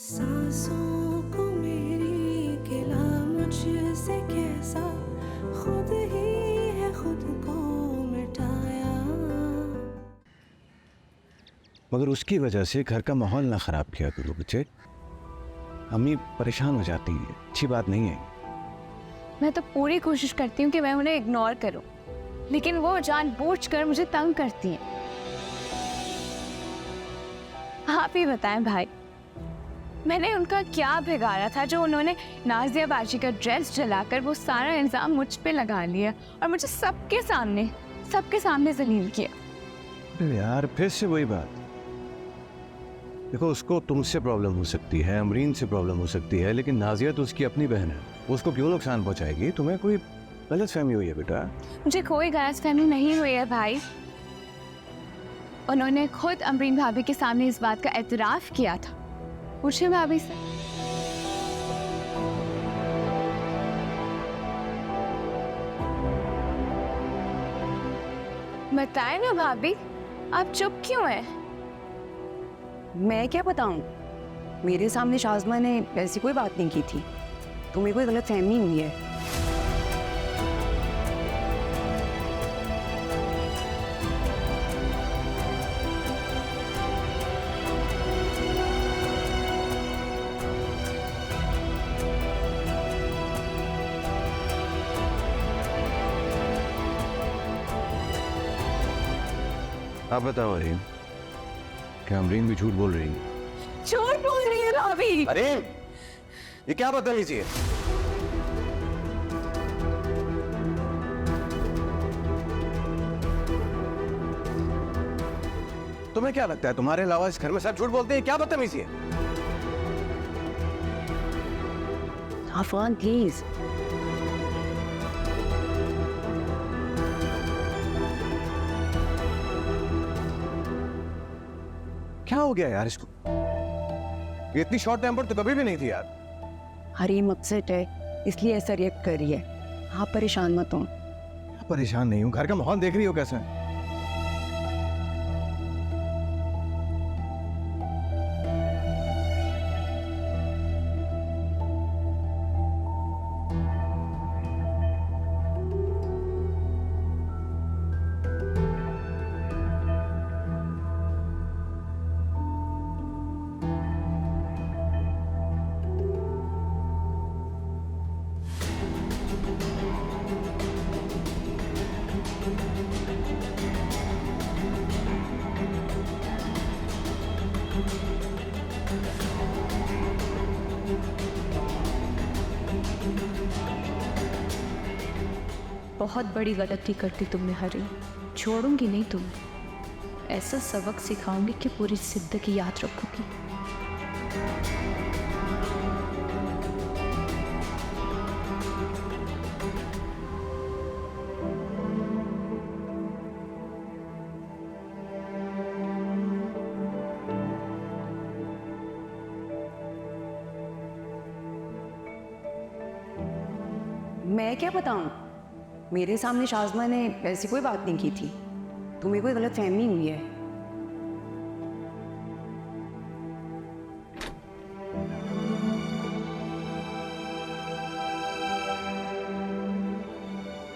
सांसों को मेरी गिला मुझसे कैसा, खुद ही है खुद को मिटाया। मगर उसकी वजह से घर का माहौल ना खराब किया करो बच्चे। अम्मी परेशान हो जाती है, अच्छी बात नहीं है। मैं तो पूरी कोशिश करती हूँ कि मैं उन्हें इग्नोर करूँ, लेकिन वो जानबूझकर मुझे तंग करती हैं। आप ही बताएं भाई, मैंने उनका क्या बिगाड़ा था जो उन्होंने नाजिया बाजी का ड्रेस जलाकर वो सारा इल्जाम मुझ पे लगा लिया और मुझे सबके सामने जलील किया। अरे यार फिर से वही बात। देखो उसको तुमसे प्रॉब्लम हो सकती है, अमरीन से प्रॉब्लम हो सकती है, लेकिन नाजिया तो उसकी अपनी बहन है, वो उसको क्यों नुकसान पहुंचाएगी? तुम्हें कोई गलतफहमी हुई है बेटा? मुझे कोई गलतफहमी नहीं हुई है भाई। उन्होंने खुद अमरीन भाभी के सामने इस बात का एतराफ़ किया था। पूछे भाभी से। बताए ना भाभी, आप चुप क्यों हैं? मैं क्या बताऊं? मेरे सामने शाज़मा ने ऐसी कोई बात नहीं की थी, तुम्हें कोई गलतफहमी हुई है। आप बताओ अरीन, क्या अमरीन भी झूठ बोल रही है? झूठ बोल रही है भाभी। अरे ये क्या बदतमीजी है? तुम्हें क्या लगता है तुम्हारे अलावा इस घर में सब झूठ बोलते हैं? क्या बदतमीजी है? आफान प्लीज। क्या हो गया यार इसको? ये इतनी शॉर्ट टेम्पर तो कभी भी नहीं थी यार। हरीम अपसेट है इसलिए ऐसा रिएक्ट कर रही है। आप परेशान मत हो। परेशान नहीं हूँ, घर का माहौल देख रही हो कैसा है। बहुत बड़ी गलती करती तुमने हरीम, छोड़ूंगी नहीं तुम्हें। ऐसा सबक सिखाऊंगी कि पूरी जिंदगी याद रखोगी। मैं क्या बताऊं? मेरे सामने शाज़मा ने ऐसी कोई बात नहीं की थी, तुम्हें कोई गलतफहमी हुई है।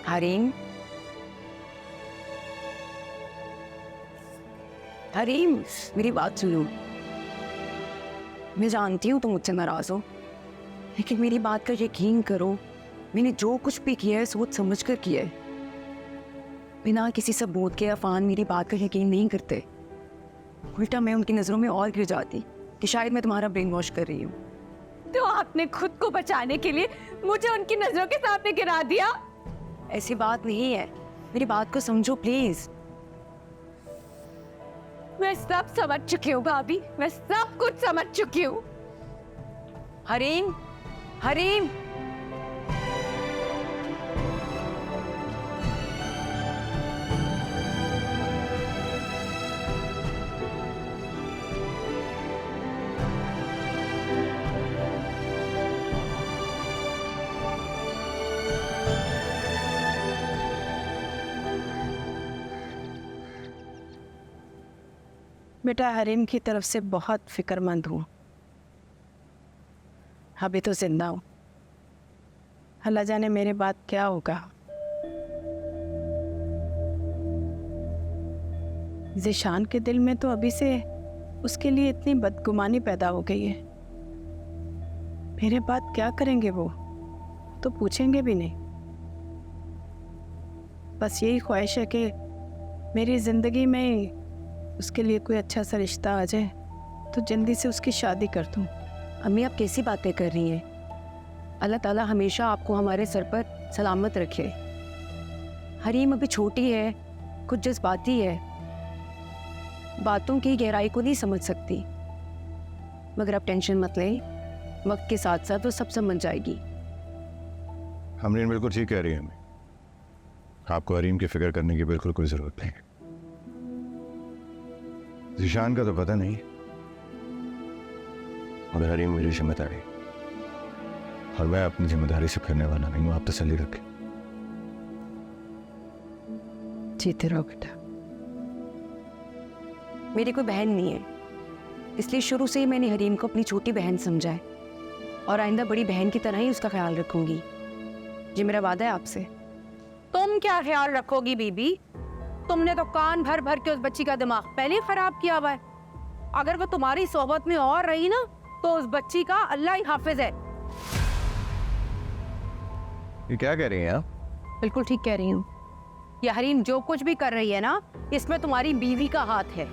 हरीम, हरीम मेरी बात सुनो। मैं जानती हूँ तुम मुझसे नाराज हो, लेकिन मेरी बात का यकीन करो। मैंने जो कुछ भी किया है सोच समझ कर किया है। बिना किसी सबूत के अफान मेरी बात का यकीन नहीं करते। उल्टा मैं उनकी नज़रों में और गिर जाती कि शायद मैं तुम्हारा ब्रेन वॉश कर रही हूँ। तो आपने खुद को बचाने के लिए मुझे उनकी नजरों के सामने गिरा दिया। ऐसी बात नहीं है, मेरी बात को समझो प्लीज। मैं सब समझ चुकी हूँ भाभी, मैं सब कुछ समझ चुकी हूँ। हरीम, हरीम बेटा हरीम की तरफ से बहुत फिक्रमंद हूँ। अभी तो जिंदा हूँ, अल्लाह जाने मेरे बाद क्या होगा। ज़ीशान के दिल में तो अभी से उसके लिए इतनी बदगुमानी पैदा हो गई है। मेरे बाद क्या करेंगे वो, तो पूछेंगे भी नहीं। बस यही ख्वाहिश है कि मेरी ज़िंदगी में उसके लिए कोई अच्छा सा रिश्ता आ जाए तो जल्दी से उसकी शादी कर दूँ। अम्मी आप कैसी बातें कर रही हैं? अल्लाह ताला हमेशा आपको हमारे सर पर सलामत रखे। हरीम अभी छोटी है, कुछ जज्बाती है, बातों की गहराई को नहीं समझ सकती, मगर आप टेंशन मत लें, वक्त के साथ साथ वो सब समझ जाएगी। हमरीन बिल्कुल ठीक कह रही है हमें, आपको हरीम की फिक्र करने की बिल्कुल कोई जरूरत नहीं है। ज़ीशान का तो पता नहीं, मगर हरीम मेरी जिम्मेदारी और मैं अपनी जिम्मेदारी से फिरने वाला नहीं हूँ। आप तसल्ली रखें। जीते रहो बेटा। मेरी कोई बहन नहीं है, इसलिए शुरू से ही मैंने हरीम को अपनी छोटी बहन समझा है और आइंदा बड़ी बहन की तरह ही उसका ख्याल रखूंगी। ये मेरा वादा है आपसे। तुम क्या ख्याल रखोगी बीबी? तुमने तो कान भर भर के उस बच्ची का दिमाग पहले ही खराब किया हुआ है। अगर वो तुम्हारी सोहबत में और रही ना तो उस बच्ची का अल्लाह ही हाफिज है। ये क्या कह रही हैं आप? बिल्कुल ठीक कह रही हूँ। ये हरीम जो कुछ भी कर रही है ना, इसमें तुम्हारी बीवी का हाथ है।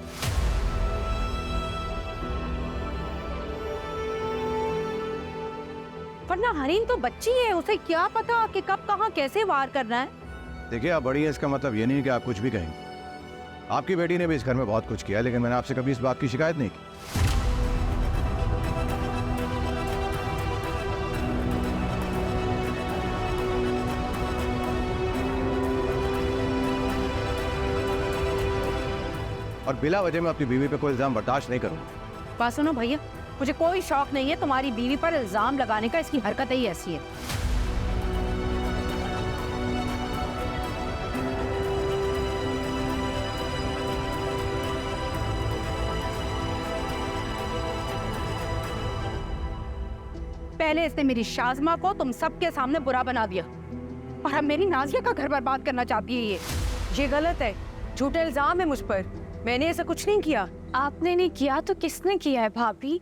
वरना हरीम तो बच्ची है, उसे क्या पता कि कब कहाँ कैसे वार करना है। देखिए, आप बड़ी है इसका मतलब ये नहीं कि आप कुछ भी कहेंगे। आपकी बेटी ने भी इस घर में बहुत कुछ किया, लेकिन मैंने आपसे कभी इस बात की शिकायत नहीं की। और बिला वजह मैं अपनी बीवी पे कोई इल्जाम बर्दाश्त नहीं करूंगा। बात सुनो भैया, मुझे कोई शौक नहीं है तुम्हारी बीवी पर इल्जाम लगाने का, इसकी हरकत ही ऐसी है। पहले इसने मेरी शाज़मा को तुम सबके सामने बुरा बना दिया और अब मेरी नाजिया का घर बर्बाद करना चाहती है। ये गलत है, झूठे इल्जाम है मुझ पर। मैंने ऐसा कुछ नहीं किया। आपने नहीं किया तो किसने किया है भाभी?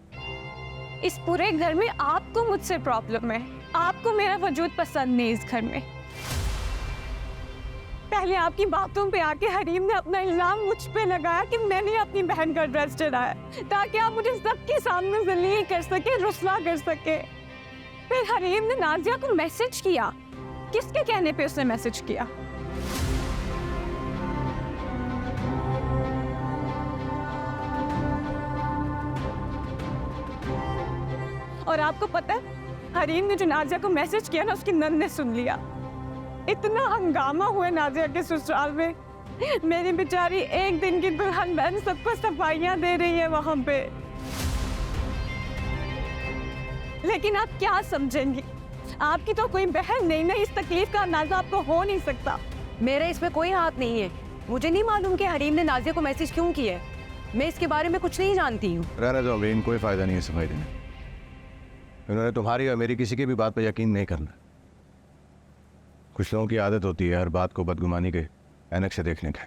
इस पूरे घर में आपको मुझसे प्रॉब्लम है, आपको मेरा वजूद पसंद नहीं इस घर में। पहले आपकी बातों पे आके हरीम ने अपना इल्जाम मुझ पे लगाया कि मैंने अपनी बहन का ड्रेस चढ़ाया ताकि आप मुझे सबके सामने जलील कर सके, रुस्वा कर सके। फिर हरीम ने नाजिया को मैसेज किया। किसके कहने पे उसने मैसेज किया? और आपको पता है, हरीम ने जो नाजिया को मैसेज किया ना, उसकी नंद ने सुन लिया। इतना हंगामा हुआ नाजिया के ससुराल में। मेरी बेचारी एक दिन की दुल्हन बहन सबको सफाइयां दे रही है वहां पे। लेकिन आप क्या समझेंगी? आपकी तो कोई बहन नहीं ना, इस तकलीफ का अंदाजा आपको हो नहीं सकता। मेरा इसमें कोई हाथ नहीं है। मुझे नहीं मालूम कि हरीम ने नाजिया को मैसेज क्यों किया है। मैं इसके बारे में कुछ नहीं जानती हूँ। रहने दो अमरीन, कोई फायदा नहीं है सफाई देने। इन्होंने तुम्हारी और मेरी किसी की भी बात पर यकीन नहीं करना। कुछ लोगों की आदत होती है हर बात को बदगुमानी के ऐनक से देखने का।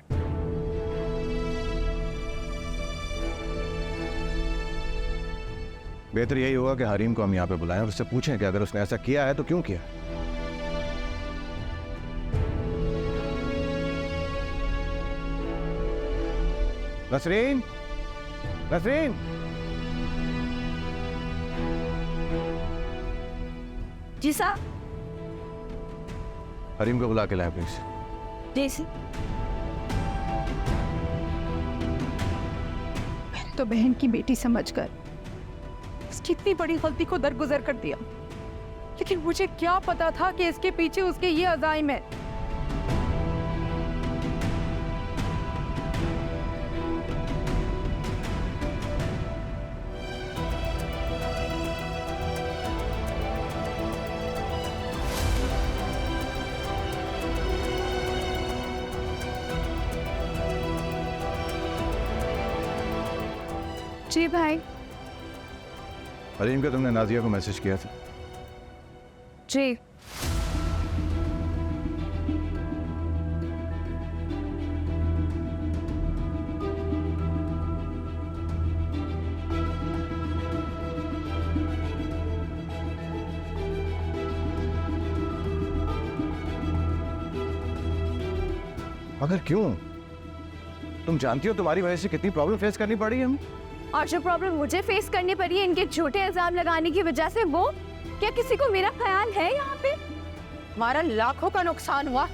बेहतर यही होगा कि हरीम को हम यहाँ पे बुलाएं और उससे पूछें कि अगर उसने ऐसा किया है तो क्यों किया। नसरीन, नसरीन, जी साहब। हरीम को बुला के लाएं प्लीज। जैसे तो बहन की बेटी समझकर उसकी इतनी बड़ी गलती को दरगुजर कर दिया, लेकिन मुझे क्या पता था कि इसके पीछे उसके ये अज़ाइम है। जी भाई। हरीम को तुमने नाजिया को मैसेज किया था? जी। मगर क्यों? तुम जानती हो तुम्हारी वजह से कितनी प्रॉब्लम फेस करनी पड़ी हमें। और जो प्रॉब्लम मुझे फेस करनी पड़ी है इनके झूठे इल्जाम लगाने की वजह से, वो क्या किसी को मेरा ख्याल है यहाँ पे? हमारा लाखों का नुकसान हुआ,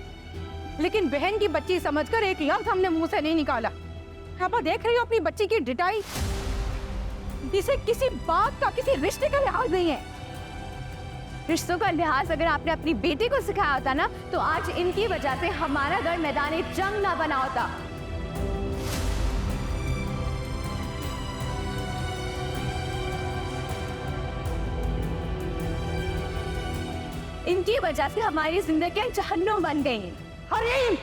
लेकिन बहन की बच्ची समझकर एक लफ्ज हमने मुंह से नहीं निकाला। आप देख रही हो अपनी बच्ची की डिटाई, जिसे किसी बात का, किसी रिश्ते का लिहाज नहीं है। रिश्तों का लिहाज अगर आपने अपनी बेटी को सिखाया होता ना, तो आज इनकी वजह से हमारा घर मैदान जंग ना बना होता। इनकी वजह से हमारी जिंदगी जहन्नुम बन गई। हरीम,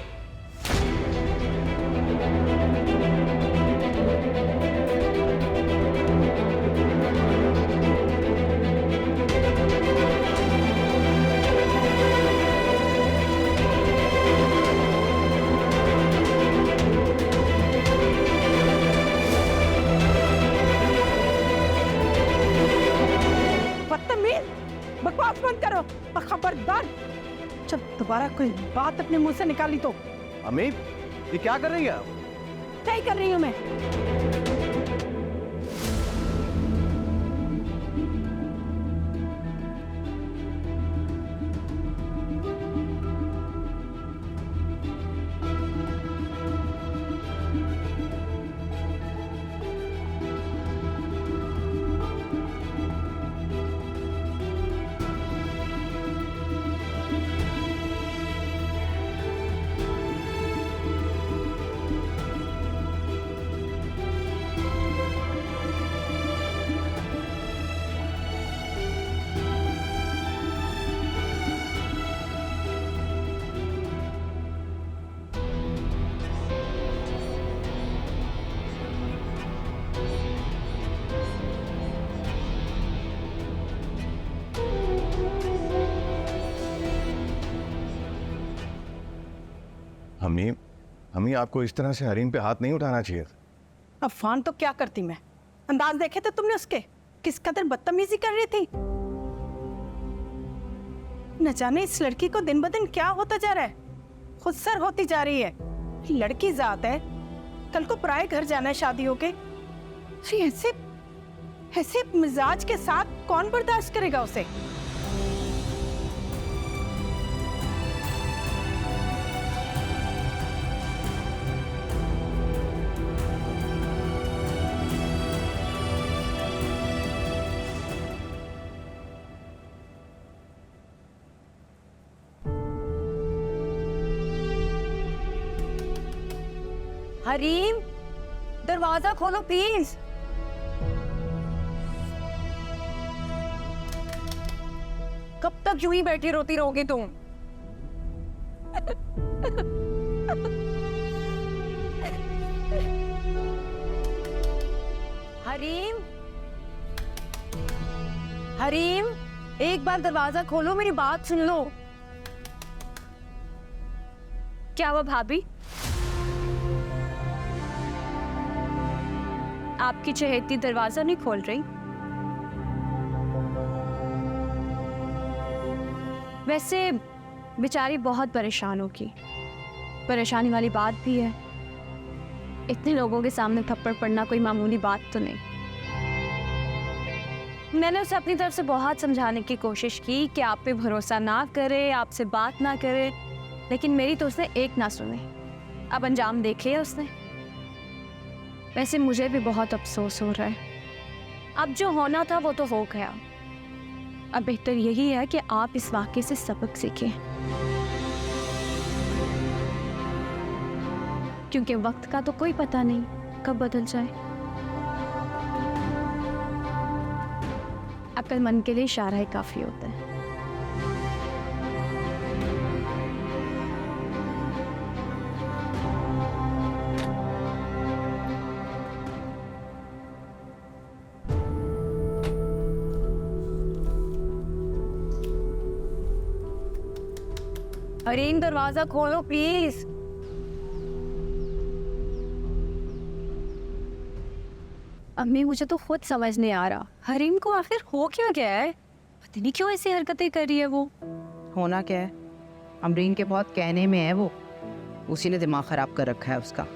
बदतमीज, बकवास बंद करो और खबरदार जब दोबारा कोई बात अपने मुंह से निकाली तो। अम्मी, ये क्या कर रही है आप? क्या ही कर रही हूँ मैं? अम्मी, अम्मी आपको इस तरह से हरीम पे हाथ नहीं उठाना चाहिए। अफवान तो क्या करती मैं? अंदाज देखे थे तुमने उसके, किस कदर बदतमीजी कर रही थी। न जाने इस लड़की को दिन ब दिन क्या होता जा रहा है, खुद सर होती जा रही है। लड़की जात है, कल को पराए घर जाना है शादी होके। अरे ऐसे ऐसे मिजाज के साथ कौन बर्दाश्त करेगा उसे? हरीम, दरवाजा खोलो प्लीज। कब तक यूं ही बैठी रोती रहोगी तुम? हरीम, हरीम, एक बार दरवाजा खोलो, मेरी बात सुन लो। क्या हुआ भाभी? आपकी चहेती दरवाजा नहीं खोल रही? वैसे बेचारी बहुत परेशान होगी। परेशानी वाली बात भी है, इतने लोगों के सामने थप्पड़ पड़ना कोई मामूली बात तो नहीं। मैंने उसे अपनी तरफ से बहुत समझाने की कोशिश की कि आप पे भरोसा ना करे, आपसे बात ना करे, लेकिन मेरी तो उसने एक ना सुनी। अब अंजाम देखे उसने। वैसे मुझे भी बहुत अफसोस हो रहा है। अब जो होना था वो तो हो गया। अब बेहतर यही है कि आप इस वाक़े से सबक सीखें, क्योंकि वक्त का तो कोई पता नहीं कब बदल जाए। अक्लमंद के लिए इशारा ही काफ़ी होता है। हरीम दरवाजा खोलो प्लीज। अम्मी मुझे तो खुद समझ नहीं आ रहा हरीम को आखिर हो क्या गया है, पता नहीं क्यों ऐसी हरकतें कर रही है वो। होना क्या है, अमरीन के बहुत कहने में है वो, उसी ने दिमाग खराब कर रखा है उसका।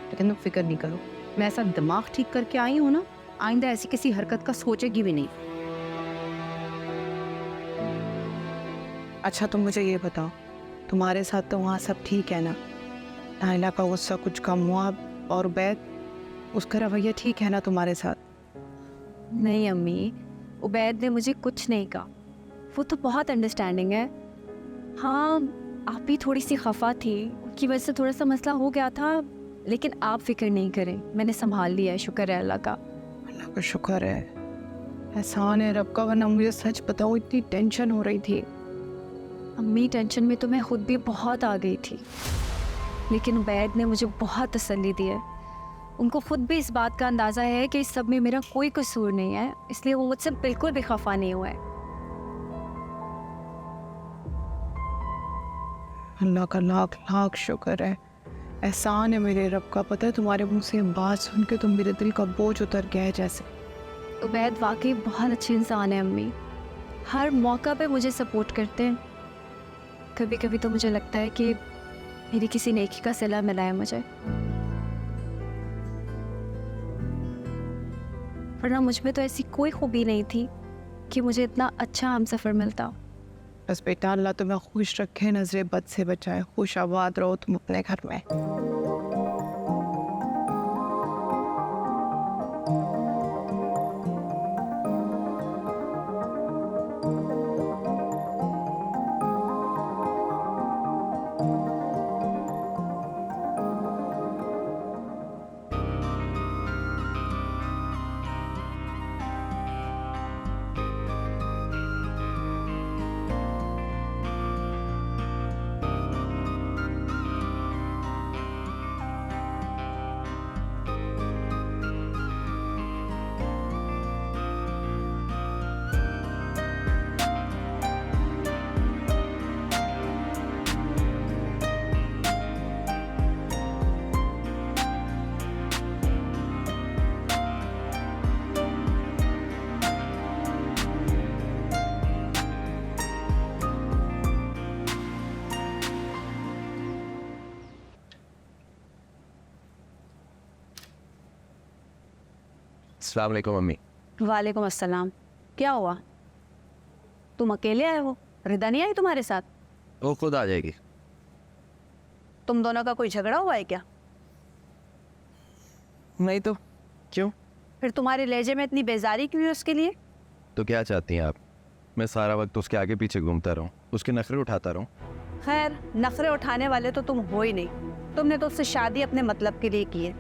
लेकिन तुम फिक्र नहीं करो, मैं ऐसा दिमाग ठीक करके आई हूँ ना, आइंदा ऐसी किसी हरकत का सोचेगी भी नहीं। अच्छा तुम मुझे ये बताओ, तुम्हारे साथ तो वहाँ सब ठीक है ना? नाइला का गुस्सा कुछ कम हुआ और उबैद, उसका रवैया ठीक है ना तुम्हारे साथ? नहीं अम्मी, उबैद ने मुझे कुछ नहीं कहा, वो तो बहुत अंडरस्टैंडिंग है। हाँ आप भी थोड़ी सी खफा थी, उनकी वजह से थोड़ा सा मसला हो गया था, लेकिन आप फिक्र नहीं करें, मैंने संभाल लिया है, शुक्र है अल्लाह का। अल्लाह का शुक्र है, एहसान है रब का, वरना मुझे सच बताओ इतनी टेंशन हो रही थी। अम्मी टेंशन में तो मैं खुद भी बहुत आ गई थी, लेकिन उबैद ने मुझे बहुत तसल्ली दी है। उनको खुद भी इस बात का अंदाज़ा है कि इस सब में मेरा कोई कसूर नहीं है, इसलिए वो मुझसे बिल्कुल भी खफा नहीं हुआ है। अल्लाह का लाख लाख शुक्र है, एहसान है मेरे रब का। पता है तुम्हारे मुंह से बात सुन के तो मेरे दिल का बोझ उतर गया है जैसे। उबैद वाकई बहुत अच्छे इंसान है अम्मी, हर मौका पे मुझे सपोर्ट करते हैं। कभी कभी तो मुझे लगता है कि मेरी किसी नेकी का सिला मिला है मुझे, वरना मुझ में तो ऐसी कोई खूबी नहीं थी कि मुझे इतना अच्छा हमसफ़र मिलता। बस बेटा अल्लाह तुम्हें खुश रखे, नजरे बद से बचाए, खुश आबाद रहो तुम अपने घर में। अस्सलाम वालेकुम मम्मी। वालेकुम अस्सलाम। क्या हुआ, तुम अकेले आए हो? रिदा नहीं आई तुम्हारे साथ? वो खुद आ जाएगी। तुम दोनों का कोई झगड़ा हुआ है क्या? नहीं तो क्यों? फिर तुम्हारे लहजे में इतनी बेजारी क्यों है उसके लिए? तो क्या चाहती हैं आप, मैं सारा वक्त उसके आगे पीछे घूमता रहूं, उसके नखरे उठाता रहूं? खैर नखरे उठाने वाले तो तुम हो ही नहीं, तुमने तो उससे शादी अपने मतलब के लिए की है।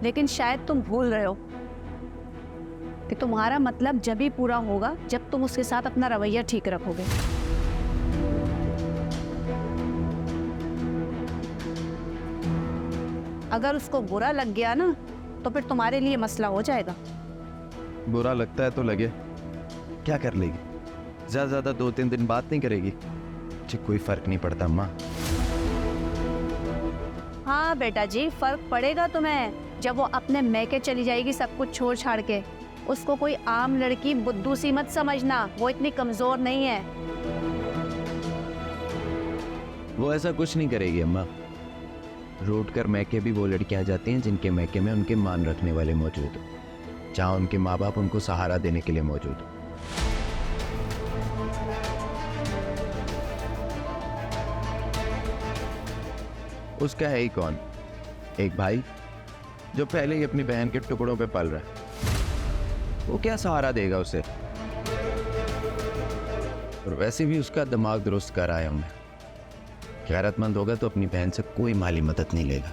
लेकिन शायद तुम भूल रहे हो कि तुम्हारा मतलब जब ही पूरा होगा जब तुम उसके साथ अपना रवैया ठीक रखोगे। अगर उसको बुरा लग गया ना तो फिर तुम्हारे लिए मसला हो जाएगा। बुरा लगता है तो लगे, क्या कर लेगी? ज़्यादा ज़्यादा 2-3 दिन बात नहीं करेगी, जी कोई फर्क नहीं पड़ता अम्मा। हाँ बेटा जी, फर्क पड़ेगा तुम्हें जब वो अपने मैके चली जाएगी सब कुछ छोड़ छाड़ के। उसको कोई आम लड़की बुद्धू सी मत समझना, वो इतनी कमजोर नहीं है। वो ऐसा कुछ नहीं करेगी अम्मा। रूट कर मैके भी वो लड़कियां जाती हैं जिनके मैके में उनके मान रखने वाले मौजूद हो, जहाँ उनके माँ बाप उनको सहारा देने के लिए मौजूद हो। उसका है ही कौन? एक भाई जो पहले ही अपनी बहन के टुकड़ों पे पल रहा है, वो क्या सहारा देगा उसे? और वैसे भी उसका दिमाग दुरुस्त कर आया हमने, गैरतमंद होगा तो अपनी बहन से कोई माली मदद नहीं लेगा।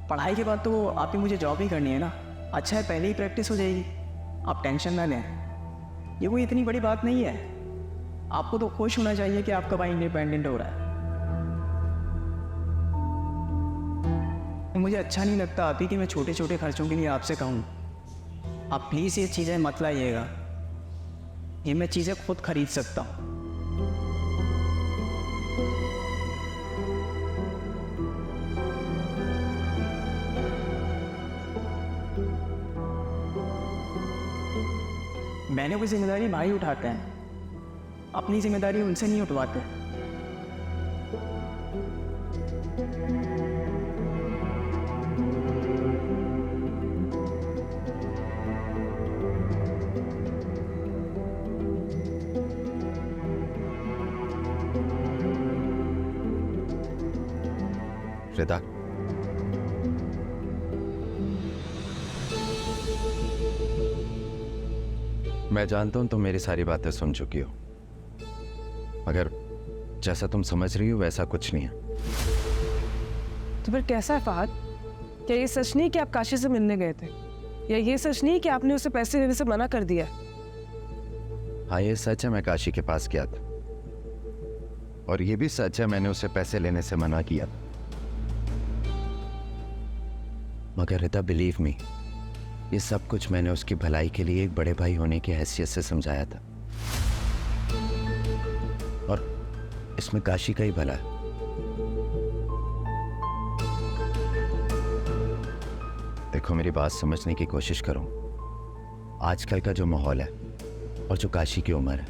पढ़ाई के बाद तो आप ही मुझे जॉब ही करनी है ना। अच्छा है, पहले ही प्रैक्टिस हो जाएगी, आप टेंशन ना लें। ये कोई इतनी बड़ी बात नहीं है। आपको तो खुश होना चाहिए कि आपका भाई इंडिपेंडेंट हो रहा है। मुझे अच्छा नहीं लगता आप ही कि मैं छोटे छोटे खर्चों के लिए आपसे कहूँ। आप प्लीज़ ये चीज़ें मत लाइएगा, ये मैं चीज़ें खुद खरीद सकता हूँ। मैंने कोई जिम्मेदारी भाई उठाते हैं, अपनी जिम्मेदारी उनसे नहीं उठवाते। रिदा, मैं जानता हूं तुम मेरी सारी बातें सुन चुकी हो, मगर जैसा तुम समझ रही हो वैसा कुछ नहीं है। तो फिर कैसा है फहद? क्या ये सच नहीं कि आप काशी से मिलने गए थे, या ये सच नहीं कि आपने उसे पैसे देने से मना कर दिया? हाँ, ये सच है, मैं काशी के पास गया था, और ये भी सच है मैंने उसे पैसे लेने से मना किया। मगर रिदा, बिलीव मी, ये सब कुछ मैंने उसकी भलाई के लिए एक बड़े भाई होने की हैसियत से समझाया था, और इसमें काशी का ही भला है। देखो, मेरी बात समझने की कोशिश करो। आजकल का जो माहौल है और जो काशी की उम्र है,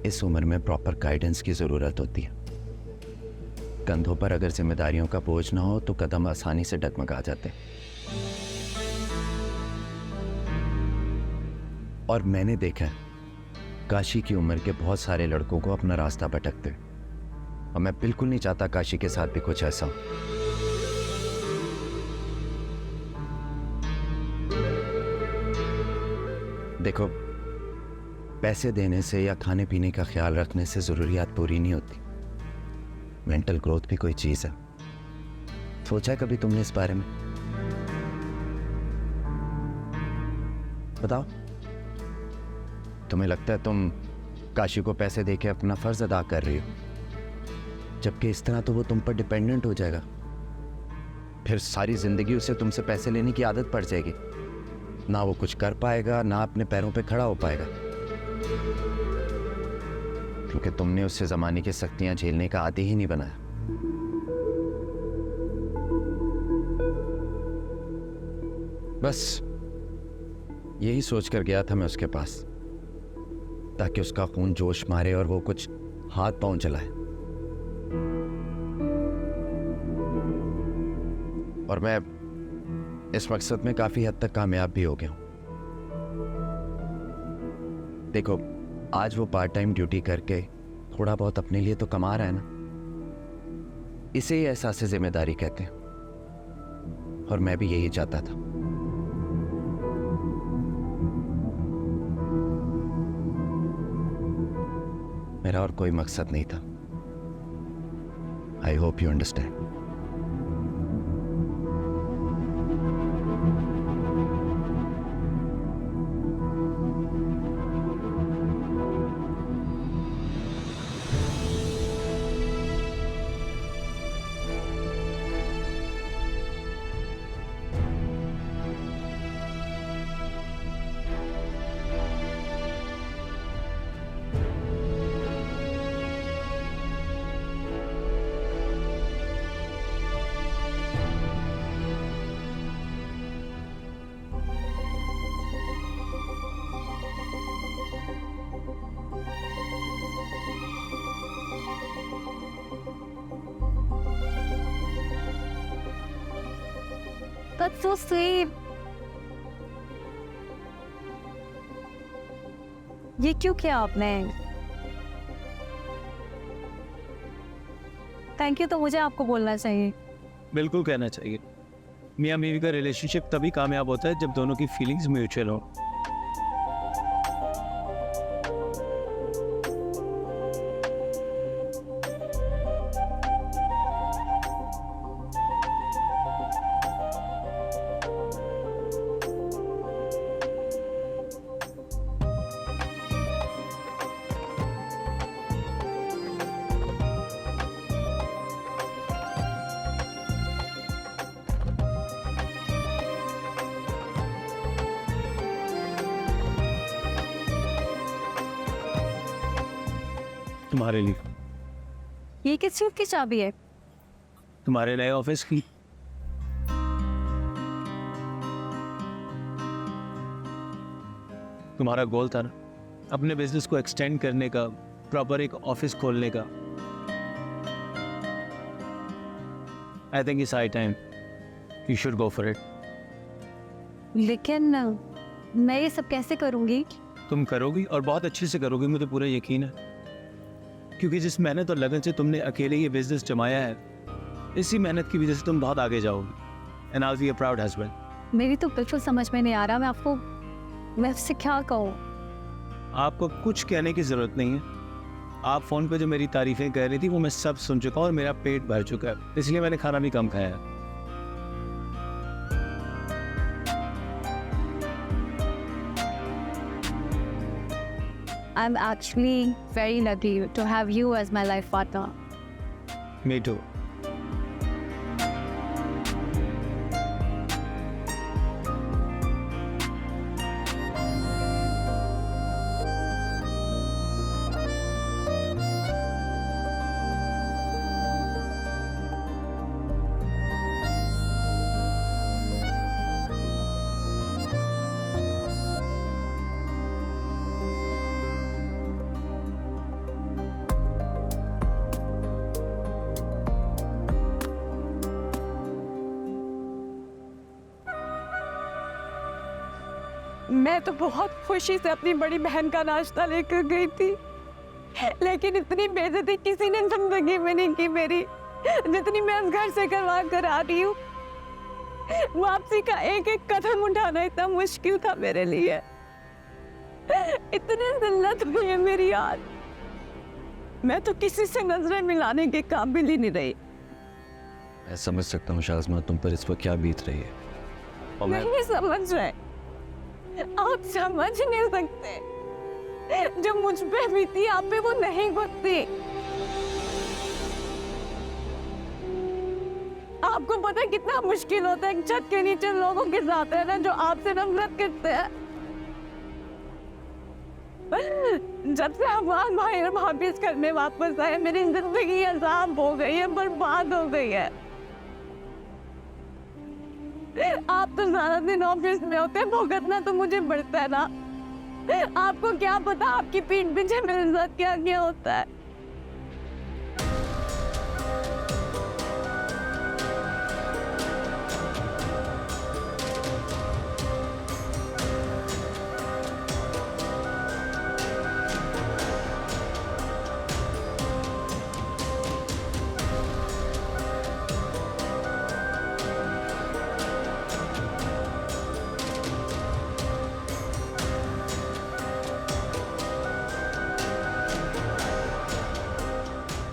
इस उम्र में प्रॉपर गाइडेंस की ज़रूरत होती है। कंधों पर अगर जिम्मेदारियों का बोझ ना हो तो कदम आसानी से डगमगा जाते हैं। और मैंने देखा है काशी की उम्र के बहुत सारे लड़कों को अपना रास्ता भटकते, और मैं बिल्कुल नहीं चाहता काशी के साथ भी कुछ ऐसा हो। देखो, पैसे देने से या खाने पीने का ख्याल रखने से जरूरियात पूरी नहीं होती। मेंटल ग्रोथ भी कोई चीज है। सोचा है कभी तुमने इस बारे में? बताओ, तुम्हें लगता है तुम काशी को पैसे देके अपना फर्ज अदा कर रही हो, जबकि इस तरह तो वो तुम पर डिपेंडेंट हो जाएगा। फिर सारी जिंदगी उसे तुमसे पैसे लेने की आदत पड़ जाएगी। ना वो कुछ कर पाएगा, ना अपने पैरों पे खड़ा हो पाएगा, क्योंकि तुमने उससे जमाने की सख्तियां झेलने का आदी ही नहीं बनाया। बस यही सोच कर गया था मैं उसके पास, ताकि उसका खून जोश मारे और वो कुछ हाथ पांव चलाए। और मैं इस मकसद में काफी हद तक कामयाब भी हो गया हूं। देखो, आज वो पार्ट टाइम ड्यूटी करके थोड़ा बहुत अपने लिए तो कमा रहा है ना, इसे ही एहसास जिम्मेदारी कहते हैं। और मैं भी यही चाहता था। मेरा और कोई मकसद नहीं था। I hope you understand. That's so sweet. ये क्यों किया आपने? थैंक यू तो मुझे आपको बोलना चाहिए। बिल्कुल कहना चाहिए। मियाँ बीवी का रिलेशनशिप तभी कामयाब होता है जब दोनों की फीलिंग्स म्यूचुअल हो। तुम्हारे लिए, ये किस चीज की चाबी है? तुम्हारे नए ऑफिस की। तुम्हारा गोल था ना अपने बिजनेस को एक्सटेंड करने का, प्रॉपर एक ऑफिस खोलने का। I think it's high time you should go for it. लेकिन मैं ये सब कैसे करूंगी? तुम करोगी और बहुत अच्छे से करोगी, मुझे पूरा यकीन है, क्योंकि जिस मेहनत और लगन से तुमने अकेले ये बिजनेस जमाया है, इसी मेहनत की वजह से तुम बहुत आगे जाओगी। And I will be a proud husband. मेरी तो बिल्कुल समझ में नहीं आ रहा, मैं उससे क्या कहूँ? आपको कुछ कहने की जरूरत नहीं है। आप फोन पे जो मेरी तारीफें कह रही थी वो मैं सब सुन चुका हूँ और मेरा पेट भर चुका है, इसलिए मैंने खाना भी कम खाया है। I'm actually very lucky to have you as my life partner. Me too. मैं तो बहुत खुशी से अपनी बड़ी बहन का नाश्ता लेकर गई थी, लेकिन इतनी बेइज्जती किसी ने जिंदगी में नहीं की मेरी, जितनी मैं इस घर से करवा कर आ रही हूँ। वापसी का एक एक कदम उठाना इतना मुश्किल था मेरे लिए। इतनी जिल्लत हुई है मेरी आज, मैं तो किसी से नजरें मिलाने के काबिल ही नहीं रही। मैं समझ सकता हूँ शाज़मा तुम पर इस वक्त क्या बीत रही है। और मैं नहीं समझ रहे, आप समझ नहीं सकते। जो मुझ पे बीती आप पे वो नहीं गुजरती। आपको पता है कितना मुश्किल होता है एक छत के नीचे लोगों के साथ रहना जो आपसे नफरत करते हैं। जब से हमारे भाई और भाभी इस घर में वापस आए, मेरी जिंदगी अजाब हो गई है, बर्बाद हो गई है। आप तो सारा दिन ऑफिस में होते हैं, भुगतना तो मुझे पड़ता है ना। आपको क्या पता आपकी पीठ पीछे मेरे साथ क्या क्या होता है।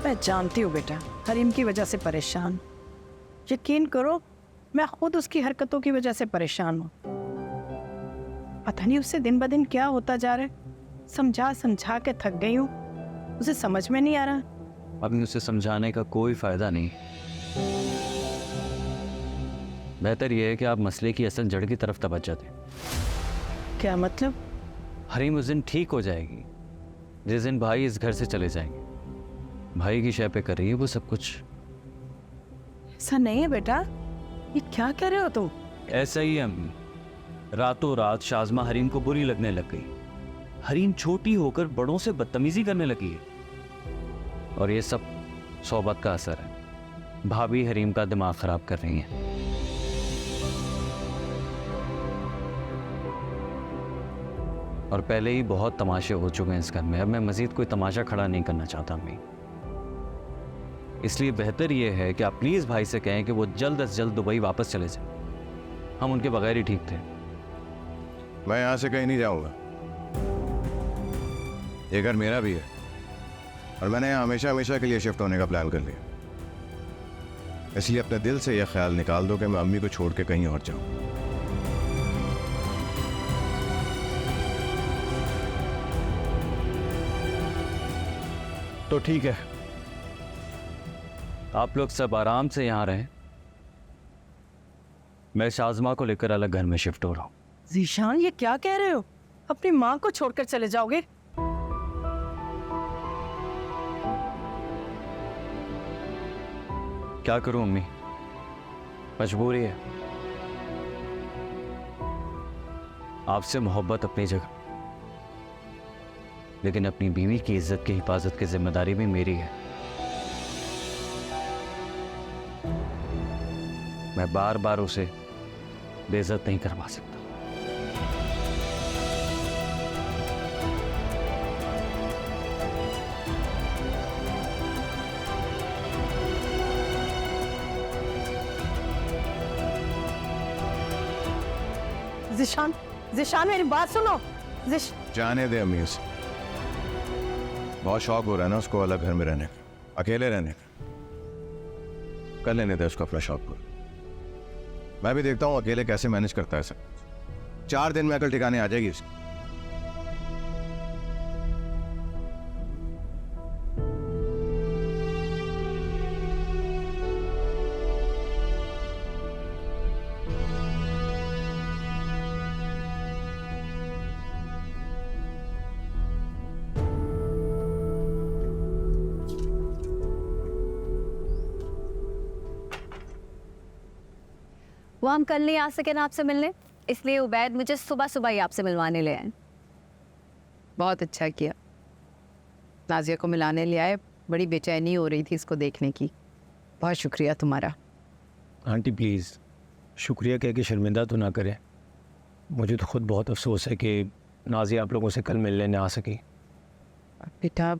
मैं जानती हूँ बेटा, हरीम की वजह से परेशान। यकीन करो मैं खुद उसकी हरकतों की वजह से परेशान हूँ। पता नहीं उससे दिन ब दिन क्या होता जा रहा है। समझा समझा के थक गई हूँ, उसे समझ में नहीं आ रहा। अब उसे समझाने का कोई फायदा नहीं। बेहतर यह है कि आप मसले की असल जड़ की तरफ तवज्जो दें। क्या मतलब? हरीम उस दिन ठीक हो जाएगी जिस दिन भाई इस घर से चले जाएंगे। भाई की शय पे कर रही है वो सब कुछ। ऐसा नहीं है बेटा, ये क्या कह रहे हो तुम? ऐसा ही है अम्मी। रातों रात शाज़मा हरीम को बुरी लगने लग गई। हरीम छोटी होकर बड़ों से बदतमीजी करने लगी है और ये सब सोबत का असर है। भाभी हरीम का दिमाग खराब कर रही हैं। और पहले ही बहुत तमाशे हो चुके हैं इस घर में, अब मैं मजीद कोई तमाशा खड़ा नहीं करना चाहता अम्मी। इसलिए बेहतर ये है कि आप प्लीज़ भाई से कहें कि वो जल्द से जल्द दुबई वापस चले जाएं। हम उनके बगैर ही ठीक थे। मैं यहाँ से कहीं नहीं जाऊँगा। ये घर मेरा भी है और मैंने यहाँ हमेशा हमेशा के लिए शिफ्ट होने का प्लान कर लिया। इसलिए अपने दिल से यह ख्याल निकाल दो कि मैं अम्मी को छोड़ के कहीं और जाऊँ। तो ठीक है, आप लोग सब आराम से यहाँ रहें। मैं शाज़मा को लेकर अलग घर में शिफ्ट हो रहा हूँ। जीशान ये क्या कह रहे हो? अपनी माँ को छोड़कर चले जाओगे? क्या करूं अम्मी, मजबूरी है। आपसे मोहब्बत अपनी जगह, लेकिन अपनी बीवी की इज्जत की हिफाजत की जिम्मेदारी भी मेरी है। मैं बार बार उसे बेइज्जत नहीं करवा सकता। जिशान, जिशान मेरी बात सुनो। जाने दे अम्मी उसे, बहुत शौक हो रहा है ना उसको अलग घर में रहने का, अकेले रहने का। कर लेने दे उसको अपना शौक पूरा। मैं भी देखता हूँ अकेले कैसे मैनेज करता है सब। 4 दिन में अकल ठिकाने आ जाएगी उसकी। वो हम कल नहीं आ सके ना आपसे मिलने, इसलिए उबैद मुझे सुबह सुबह ही आपसे मिलवाने ले आए। बहुत अच्छा किया, नाजिया को मिलाने ले आए। बड़ी बेचैनी हो रही थी इसको देखने की। बहुत शुक्रिया तुम्हारा। आंटी प्लीज़ शुक्रिया कह के शर्मिंदा तो ना करें। मुझे तो खुद बहुत अफसोस है कि नाजिया आप लोगों से कल मिलने ना आ सकी। बेटा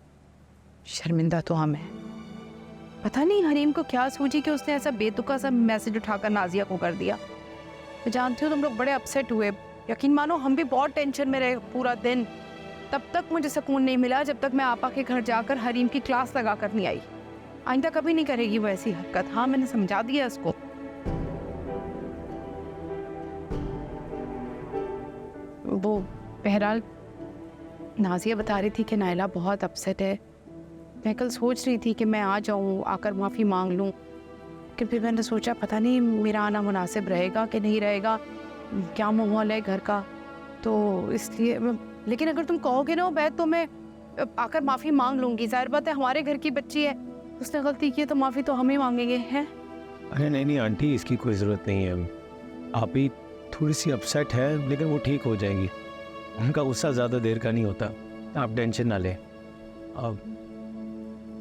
शर्मिंदा तो हम हैं। पता नहीं हरीम को क्या सूझी कि उसने ऐसा बेतुका सा मैसेज उठाकर नाजिया को कर दिया। मैं जानती हूँ तुम लोग बड़े अपसेट हुए, यकीन मानो हम भी बहुत टेंशन में रहे पूरा दिन। तब तक मुझे सुकून नहीं मिला जब तक मैं आपा के घर जाकर हरीम की क्लास लगा कर नहीं आई। आइंदा कभी नहीं करेगी वो ऐसी हरकत। हाँ मैंने समझा दिया उसको। वो बहरहाल नाजिया बता रही थी कि नायला बहुत अपसेट है। मैं कल सोच रही थी कि मैं आ जाऊं, आकर माफ़ी मांग लूं, लेकिन फिर मैंने सोचा पता नहीं मेरा आना मुनासिब रहेगा कि नहीं रहेगा, क्या माहौल है घर का, तो इसलिए। लेकिन अगर तुम कहोगे ना बैद तो मैं आकर माफ़ी मांग लूँगी। ज़ाहिर बात है हमारे घर की बच्ची है, उसने गलती की है तो माफ़ी तो हम ही मांगेंगे हैं। अरे नहीं नहीं आंटी, इसकी कोई ज़रूरत नहीं है। आप ही थोड़ी सी अपसेट है, लेकिन वो ठीक हो जाएंगी। उनका गुस्सा ज़्यादा देर का नहीं होता, आप टेंशन ना लें। अब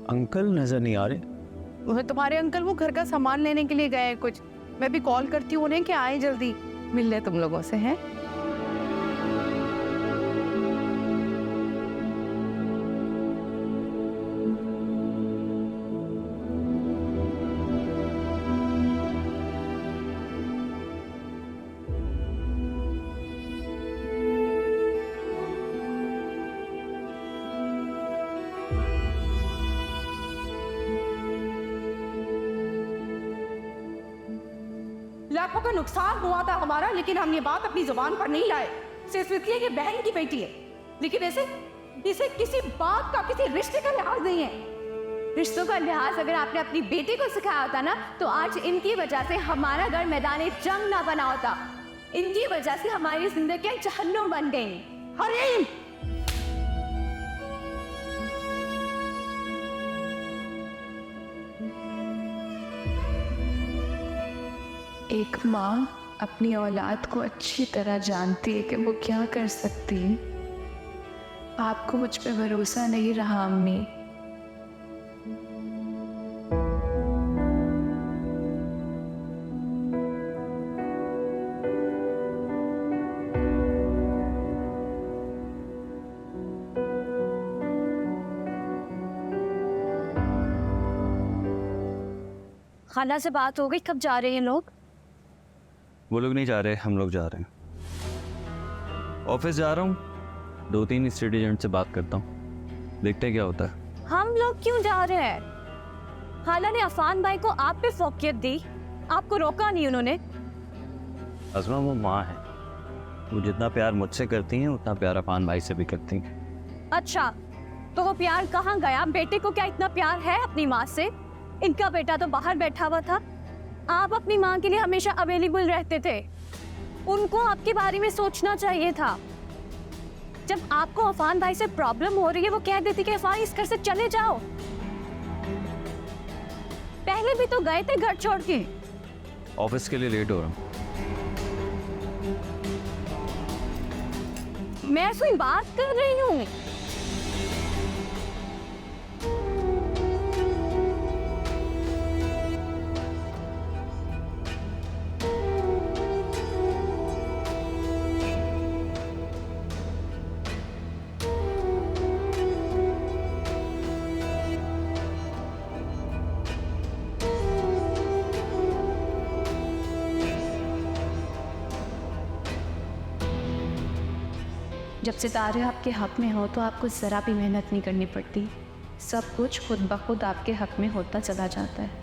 अंकल नज़र नहीं आ रहे। वो तुम्हारे अंकल वो घर का सामान लेने के लिए गए हैं कुछ। मैं भी कॉल करती हूँ उन्हें कि आए जल्दी मिल ले तुम लोगों से। हैं लाखों का नुकसान हुआ था हमारा, लेकिन हम ये बात अपनी जुबान पर नहीं लाए। सिर्फ इसलिए कि बहन की बेटी है, लेकिन इसे किसी बात का, किसी रिश्ते का लिहाज नहीं है। रिश्तों का लिहाज अगर आपने अपनी बेटी को सिखाया होता ना, तो आज इनकी वजह से हमारा घर मैदान जंग ना बना होता। इनकी वजह से हमारी जिंदगी जहन्नुम बन गई। हरीम, एक माँ अपनी औलाद को अच्छी तरह जानती है कि वो क्या कर सकती है। आपको मुझ पे भरोसा नहीं रहा अम्मी। खाला से बात हो गई? कब जा रहे हैं लोग? वो लोग नहीं जा रहे, हम लोग जा रहे हैं। ऑफिस जा रहा हूँ, 2-3 स्टेट एजेंट से बात करता हूँ, देखते हैं क्या होता है। हम लोग क्यों जा रहे हैं? खाला ने अफान भाई को आप पे फोकियत दी, आपको रोका नहीं उन्होंने। अज़मा वो माँ है, वो जितना प्यार मुझसे करती हैं उतना प्यार अफान भाई से भी करती हैं। अच्छा, तो वो प्यार कहाँ गया? बेटे को क्या इतना प्यार है अपनी माँ से? इनका बेटा तो बाहर बैठा हुआ था। आप अपनी माँ के लिए हमेशा अवेलेबल रहते थे। उनको आपके बारे में सोचना चाहिए था। जब आपको अफान भाई से प्रॉब्लम हो रही है, वो कह देती कि अफान इस घर से चले जाओ। पहले भी तो गए थे घर छोड़ के। ऑफिस के लिए लेट हो रहा हूँ। मैं ऐसी बात कर रही हूँ। जब सितारे आपके हक में हो तो आपको ज़रा भी मेहनत नहीं करनी पड़ती, सब कुछ खुद ब खुद आपके हक में होता चला जाता है।